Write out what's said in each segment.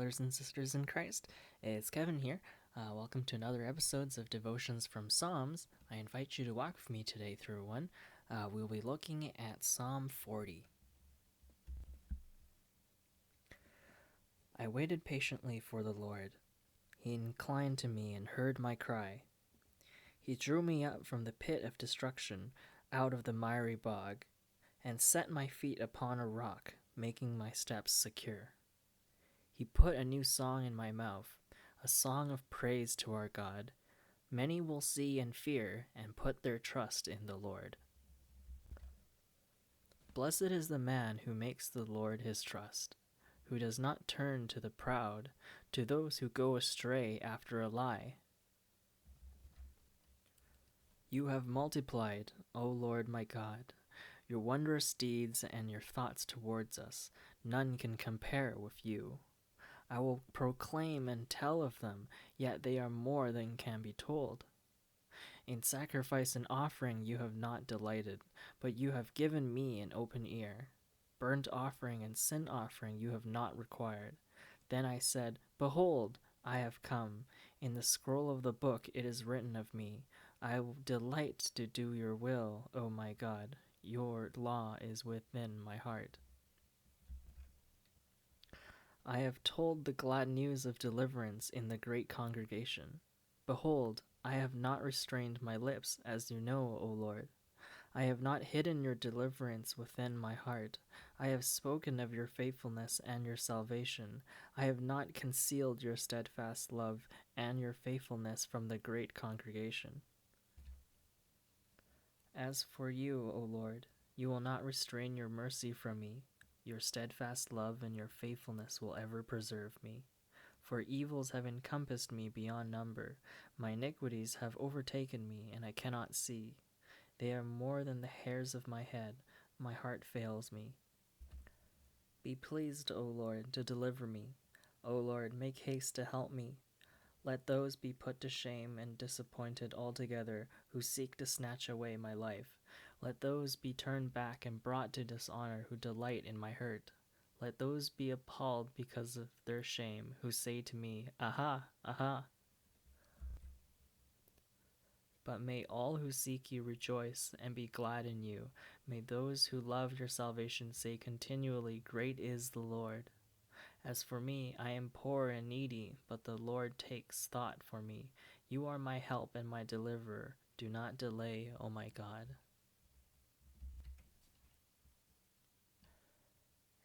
brothers and sisters in Christ. It's Kevin here. Welcome to another episodes of Devotions from Psalms. I invite you to walk with me today through one. We'll be looking at Psalm 40. I waited patiently for the Lord. He inclined to me and heard my cry. He drew me up from the pit of destruction, out of the miry bog, and set my feet upon a rock, making my steps secure. He put a new song in my mouth, a song of praise to our God. Many will see and fear and put their trust in the Lord. Blessed is the man who makes the Lord his trust, who does not turn to the proud, to those who go astray after a lie. You have multiplied, O Lord my God, your wondrous deeds and your thoughts towards us. None can compare with you. I will proclaim and tell of them, yet they are more than can be told. In sacrifice and offering you have not delighted, but you have given me an open ear. Burnt offering and sin offering you have not required. Then I said, Behold, I have come. In the scroll of the book it is written of me, I will delight to do your will, O my God. Your law is within my heart. I have told the glad news of deliverance in the great congregation. Behold, I have not restrained my lips, as you know, O Lord. I have not hidden your deliverance within my heart. I have spoken of your faithfulness and your salvation. I have not concealed your steadfast love and your faithfulness from the great congregation. As for you, O Lord, you will not restrain your mercy from me. Your steadfast love and your faithfulness will ever preserve me. For evils have encompassed me beyond number. My iniquities have overtaken me, and I cannot see. They are more than the hairs of my head. My heart fails me. Be pleased, O Lord, to deliver me. O Lord, make haste to help me. Let those be put to shame and disappointed altogether who seek to snatch away my life. Let those be turned back and brought to dishonor who delight in my hurt. Let those be appalled because of their shame who say to me, Aha, aha. But may all who seek you rejoice and be glad in you. May those who love your salvation say continually, Great is the Lord. As for me, I am poor and needy, but the Lord takes thought for me. You are my help and my deliverer. Do not delay, O my God.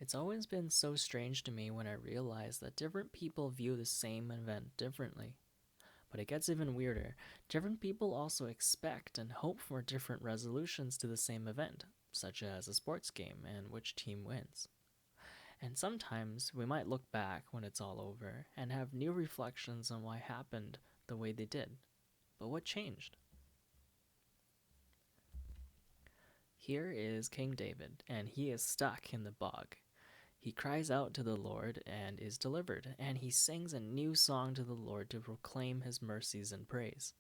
It's always been so strange to me when I realize that different people view the same event differently. But it gets even weirder. Different people also expect and hope for different resolutions to the same event, such as a sports game and which team wins. And sometimes we might look back when it's all over and have new reflections on why happened the way they did. But what changed? Here is King David, and he is stuck in the bog. He cries out to the Lord and is delivered, and he sings a new song to the Lord to proclaim his mercies and praise.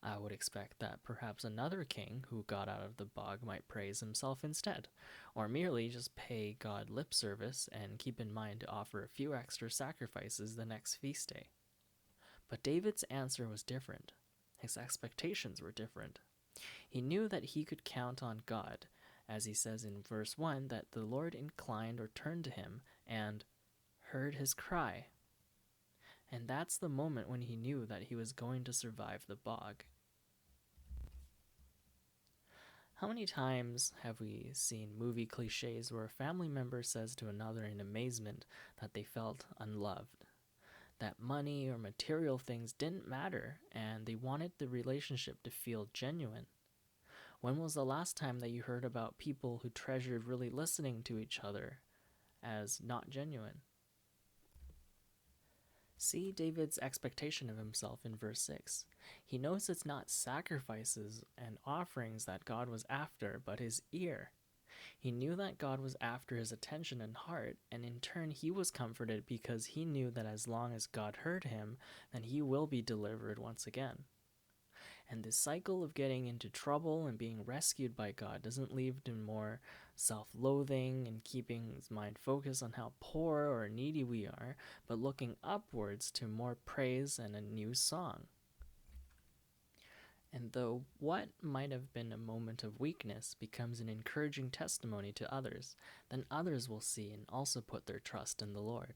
I would expect that perhaps another king who got out of the bog might praise himself instead, or merely just pay God lip service and keep in mind to offer a few extra sacrifices the next feast day. But David's answer was different. His expectations were different. He knew that he could count on God, as he says in verse 1, that the Lord inclined or turned to him and heard his cry. And that's the moment when he knew that he was going to survive the bog. How many times have we seen movie cliches where a family member says to another in amazement that they felt unloved, that money or material things didn't matter, and they wanted the relationship to feel genuine? When was the last time that you heard about people who treasured really listening to each other as not genuine? See David's expectation of himself in verse 6. He knows it's not sacrifices and offerings that God was after, but his ear. He knew that God was after his attention and heart, and in turn he was comforted because he knew that as long as God heard him, then he will be delivered once again. And this cycle of getting into trouble and being rescued by God doesn't lead to more self loathing and keeping his mind focused on how poor or needy we are, but looking upwards to more praise and a new song. And though what might have been a moment of weakness becomes an encouraging testimony to others, then others will see and also put their trust in the Lord.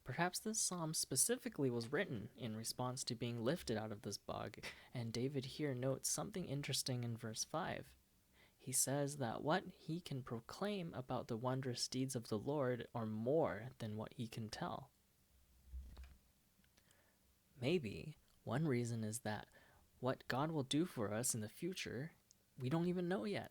Perhaps this psalm specifically was written in response to being lifted out of this bog, and David here notes something interesting in verse 5. He says that what he can proclaim about the wondrous deeds of the Lord are more than what he can tell. Maybe one reason is that what God will do for us in the future, we don't even know yet.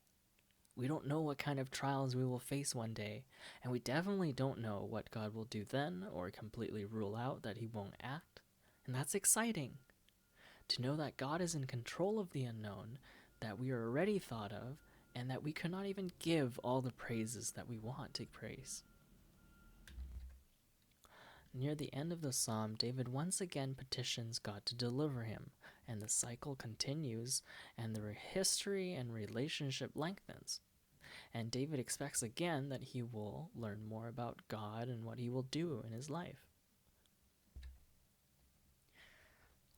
We don't know what kind of trials we will face one day, and we definitely don't know what God will do then or completely rule out that he won't act. And that's exciting. To know that God is in control of the unknown, that we are already thought of, and that we could not even give all the praises that we want to praise. Near the end of the psalm, David once again petitions God to deliver him, and the cycle continues, and the history and relationship lengthens. And David expects again that he will learn more about God and what he will do in his life.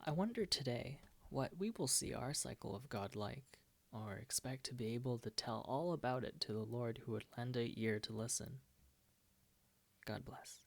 I wonder today what we will see our cycle of God like, or expect to be able to tell all about it to the Lord who would lend an ear to listen. God bless.